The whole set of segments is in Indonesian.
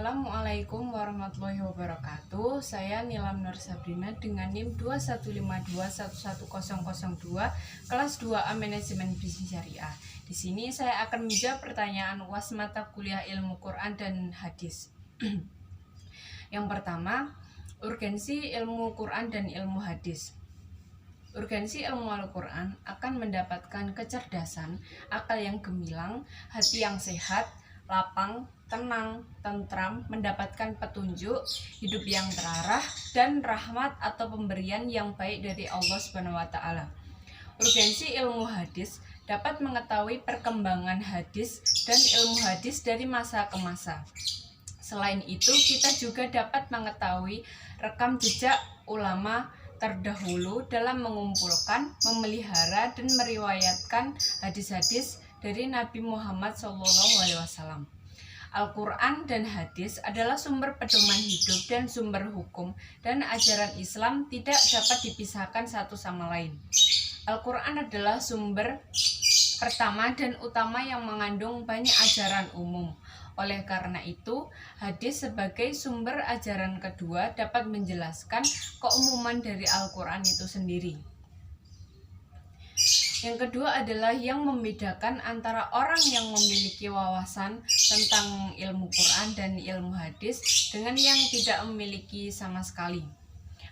Assalamualaikum warahmatullahi wabarakatuh. Saya Nilam Nur Sabrina dengan NIM 215211002 kelas 2A Manajemen Bisnis Syariah. Di sini saya akan menjawab pertanyaan UAS mata kuliah Ilmu Quran dan Hadis. Yang pertama, urgensi ilmu Quran dan ilmu hadis. Urgensi ilmu Al-Quran akan mendapatkan kecerdasan, akal yang gemilang, hati yang sehat, lapang, tenang, tentram, mendapatkan petunjuk, hidup yang terarah, dan rahmat atau pemberian yang baik dari Allah SWT. Urgensi ilmu hadis dapat mengetahui perkembangan hadis dan ilmu hadis dari masa ke masa. Selain itu, kita juga dapat mengetahui rekam jejak ulama terdahulu dalam mengumpulkan, memelihara, dan meriwayatkan hadis-hadis dari Nabi Muhammad SAW. Al-Quran dan hadis adalah sumber pedoman hidup dan sumber hukum, dan ajaran Islam tidak dapat dipisahkan satu sama lain. Al-Quran adalah sumber pertama dan utama yang mengandung banyak ajaran umum. Oleh karena itu, hadis sebagai sumber ajaran kedua dapat menjelaskan keumuman dari Al-Quran itu sendiri. Yang kedua adalah yang membedakan antara orang yang memiliki wawasan tentang ilmu Quran dan ilmu hadis dengan yang tidak memiliki sama sekali.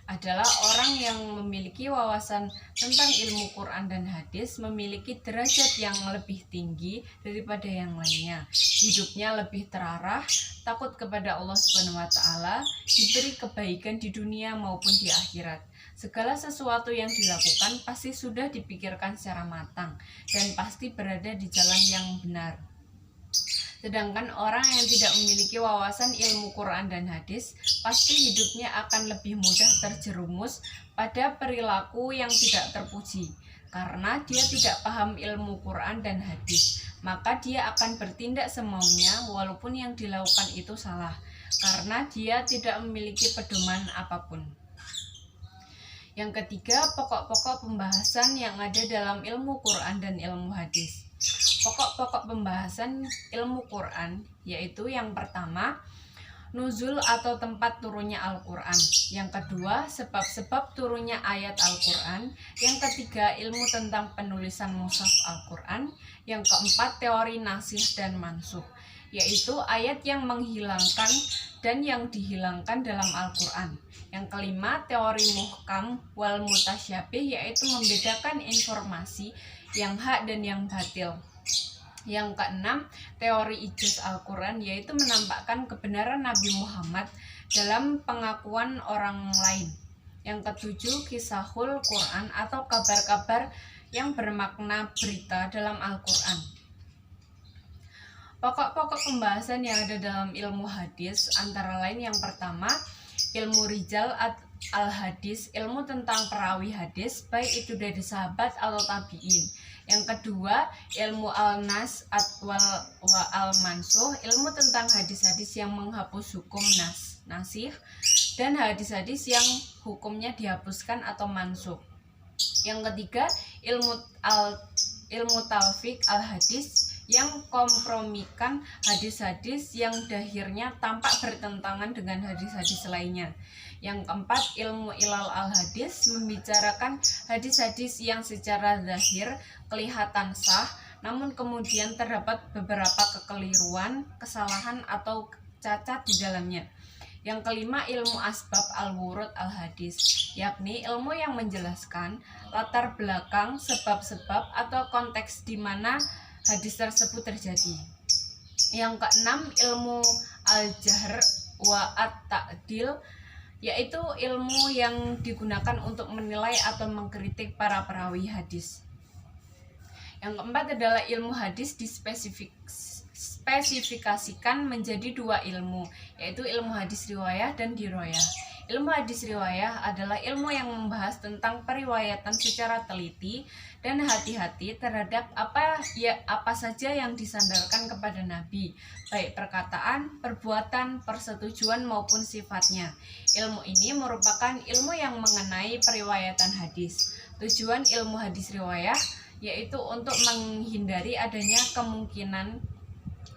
Adalah orang yang memiliki wawasan tentang ilmu Quran dan hadis memiliki derajat yang lebih tinggi daripada yang lainnya. Hidupnya lebih terarah, takut kepada Allah SWT, diberi kebaikan di dunia maupun di akhirat. Segala sesuatu yang dilakukan pasti sudah dipikirkan secara matang dan pasti berada di jalan yang benar. Sedangkan orang yang tidak memiliki wawasan ilmu Quran dan hadis, pasti hidupnya akan lebih mudah terjerumus pada perilaku yang tidak terpuji. Karena dia tidak paham ilmu Quran dan hadis, maka dia akan bertindak semaunya walaupun yang dilakukan itu salah, karena dia tidak memiliki pedoman apapun. Yang ketiga, pokok-pokok pembahasan yang ada dalam ilmu Quran dan ilmu hadis. Pokok-pokok pembahasan ilmu Quran yaitu yang pertama, nuzul atau tempat turunnya Al-Quran. Yang kedua, sebab-sebab turunnya ayat Al-Quran. Yang ketiga, ilmu tentang penulisan mushaf Al-Quran. Yang keempat, teori nasih dan mansuh, yaitu ayat yang menghilangkan dan yang dihilangkan dalam Al-Quran. Yang kelima, teori muhkam wal mutasyabih, yaitu membedakan informasi yang hak dan yang batil. Yang keenam, teori ijaz Al-Quran, yaitu menampakkan kebenaran Nabi Muhammad dalam pengakuan orang lain. Yang ketujuh, kisahul Quran atau kabar-kabar yang bermakna berita dalam Al-Quran. Pokok-pokok pembahasan yang ada dalam ilmu hadis antara lain yang pertama, ilmu rijal al-hadis, ilmu tentang perawi hadis, baik itu dari sahabat atau tabi'in. Yang kedua, ilmu al-nas wa al-mansuh, ilmu tentang hadis-hadis yang menghapus hukum nasih dan hadis-hadis yang hukumnya dihapuskan atau mansuh. Yang ketiga, ilmu talfiq al-hadis, yang kompromikan hadis-hadis yang dahirnya tampak bertentangan dengan hadis-hadis lainnya. Yang keempat, ilmu ilal al-hadis, membicarakan hadis-hadis yang secara zahir kelihatan sah, namun kemudian terdapat beberapa kekeliruan, kesalahan atau cacat di dalamnya. Yang kelima, ilmu asbab al-wurud al-hadis, yakni ilmu yang menjelaskan latar belakang, sebab-sebab atau konteks di mana hadis tersebut terjadi. Yang keenam, ilmu al-jahr wa at-ta'dil, yaitu ilmu yang digunakan untuk menilai atau mengkritik para perawi hadis. Yang keempat adalah ilmu hadis dispesifikasikan menjadi dua ilmu, yaitu ilmu hadis riwayah dan diroyah. Ilmu hadis riwayah adalah ilmu yang membahas tentang periwayatan secara teliti dan hati-hati terhadap apa saja yang disandarkan kepada Nabi, baik perkataan, perbuatan, persetujuan maupun sifatnya. Ilmu ini merupakan ilmu yang mengenai periwayatan hadis. Tujuan ilmu hadis riwayah yaitu untuk menghindari adanya kemungkinan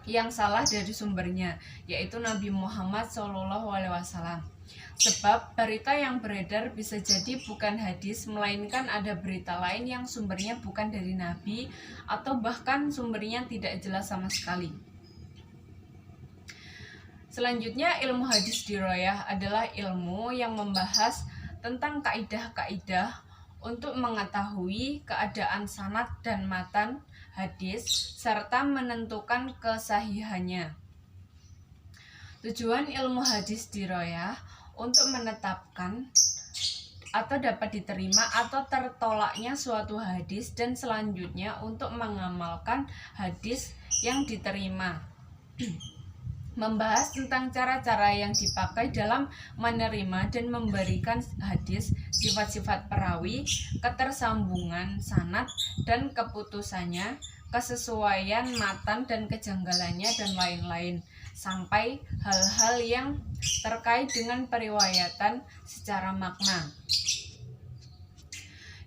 yang salah dari sumbernya, yaitu Nabi Muhammad SAW. Sebab berita yang beredar bisa jadi bukan hadis, melainkan ada berita lain yang sumbernya bukan dari Nabi, atau bahkan sumbernya tidak jelas sama sekali. Selanjutnya, ilmu hadis diroyah adalah ilmu yang membahas tentang kaidah-kaidah untuk mengetahui keadaan sanad dan matan hadis serta menentukan kesahihannya. Tujuan ilmu hadis diroyah untuk menetapkan atau dapat diterima atau tertolaknya suatu hadis, dan selanjutnya untuk mengamalkan hadis yang diterima. Membahas tentang cara-cara yang dipakai dalam menerima dan memberikan hadis, sifat-sifat perawi, ketersambungan sanad dan keputusannya, kesesuaian matan dan kejanggalannya, dan lain-lain, sampai hal-hal yang terkait dengan periwayatan secara makna.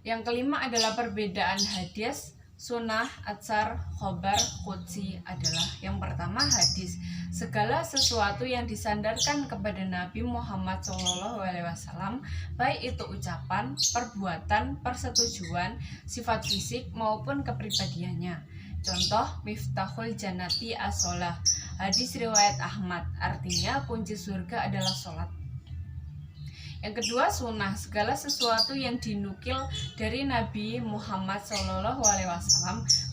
Yang kelima adalah perbedaan hadis, sunnah, atsar, khobar, qudsi adalah: yang pertama, hadis, segala sesuatu yang disandarkan kepada Nabi Muhammad SAW, baik itu ucapan, perbuatan, persetujuan, sifat fisik maupun kepribadiannya. Contoh, Miftahul Jannati as-sholah, hadis riwayat Ahmad, artinya kunci surga adalah sholat. Yang kedua, sunnah, segala sesuatu yang dinukil dari Nabi Muhammad SAW,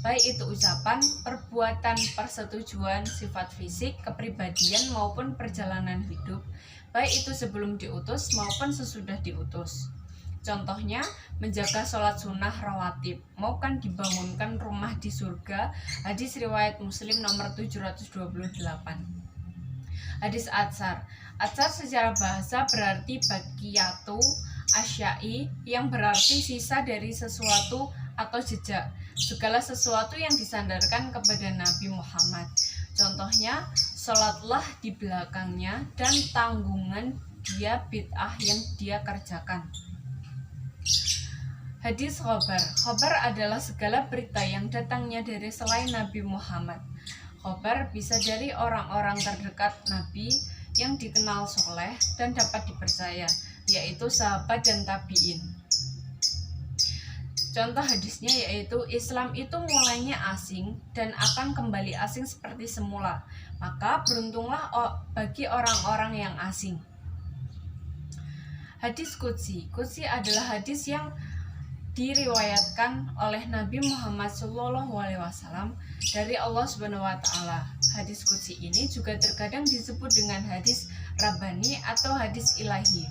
baik itu ucapan, perbuatan, persetujuan, sifat fisik, kepribadian maupun perjalanan hidup, baik itu sebelum diutus maupun sesudah diutus. Contohnya, menjaga sholat sunnah rawatib, maukan dibangunkan rumah di surga, hadis riwayat Muslim nomor 728. Hadis atsar. Atsar secara bahasa berarti bakiyatu asyai, yang berarti sisa dari sesuatu atau jejak, segala sesuatu yang disandarkan kepada Nabi Muhammad. Contohnya, sholatlah di belakangnya dan tanggungan dia bid'ah yang dia kerjakan. Hadis khobar. Khobar adalah segala berita yang datangnya dari selain Nabi Muhammad. Khobar bisa dari orang-orang terdekat Nabi yang dikenal soleh dan dapat dipercaya, yaitu sahabat dan tabi'in. Contoh hadisnya yaitu: Islam itu mulainya asing dan akan kembali asing seperti semula, maka beruntunglah bagi orang-orang yang asing. Hadis qudsi. Qudsi adalah hadis yang diriwayatkan oleh Nabi Muhammad SAW dari Allah SWT. Hadis qudsi ini juga terkadang disebut dengan hadis rabbani atau hadis ilahi.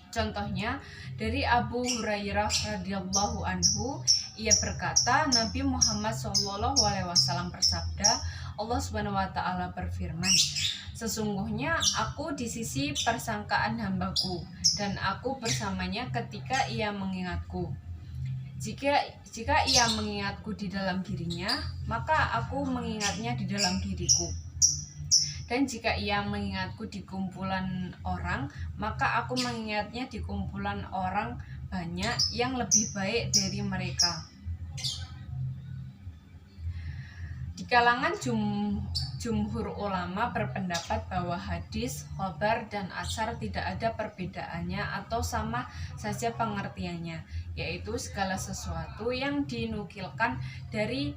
Contohnya dari Abu Hurairah radhiyallahu anhu, ia berkata, Nabi Muhammad SAW bersabda, Allah SWT berfirman, sesungguhnya aku di sisi persangkaan hambaku, dan aku bersamanya ketika ia mengingatku. Jika ia mengingatku di dalam dirinya, maka aku mengingatnya di dalam diriku. Dan jika ia mengingatku di kumpulan orang, maka aku mengingatnya di kumpulan orang banyak yang lebih baik dari mereka. Di kalangan jumhur ulama berpendapat bahwa hadis, khobar, dan atsar tidak ada perbedaannya atau sama saja pengertiannya, yaitu segala sesuatu yang dinukilkan dari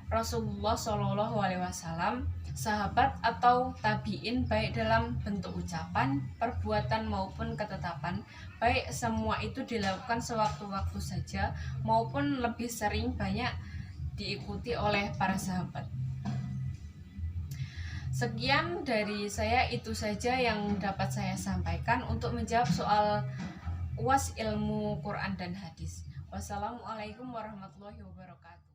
Rasulullah SAW, sahabat atau tabi'in, baik dalam bentuk ucapan, perbuatan maupun ketetapan, baik semua itu dilakukan sewaktu-waktu saja maupun lebih sering banyak diikuti oleh para sahabat. Sekian dari saya, itu saja yang dapat saya sampaikan untuk menjawab soal UAS ilmu Quran dan hadis. Wassalamualaikum warahmatullahi wabarakatuh.